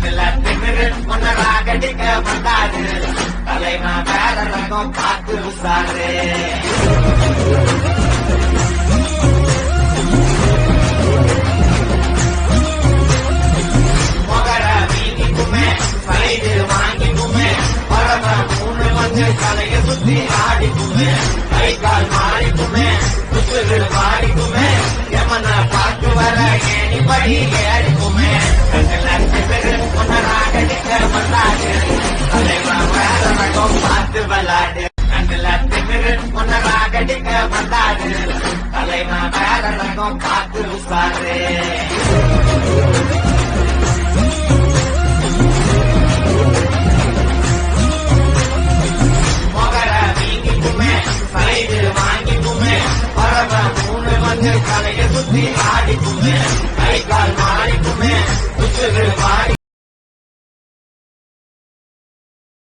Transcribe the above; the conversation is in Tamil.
கண்ணுல திமிரு ஒன்னராகடிக்க வந்தாரு தலைமா வேற ரகம் பார்த்து உசாரு மொகர வீங்கிக்குமே சைடு வாங்கிக்குமே பரம மூணு வந்து தலைய சுத்தி ஆடிக்குமே கை கால் மாறிக்குமே சுத்துகள் மாறிக்குமே எமன பார்த்து வர ஏனிப்படி ஏறிக்குமே கண்ணுல திமிரு ஒன்னராகடிக்க வந்தாரு தலைமா வேற ரகம் பார்த்து விளாடு கண்ணுல திமிரு ஒன்னராகடிக்க வந்தாரு தலைமா வேற ரகம் பார்த்து உசாரு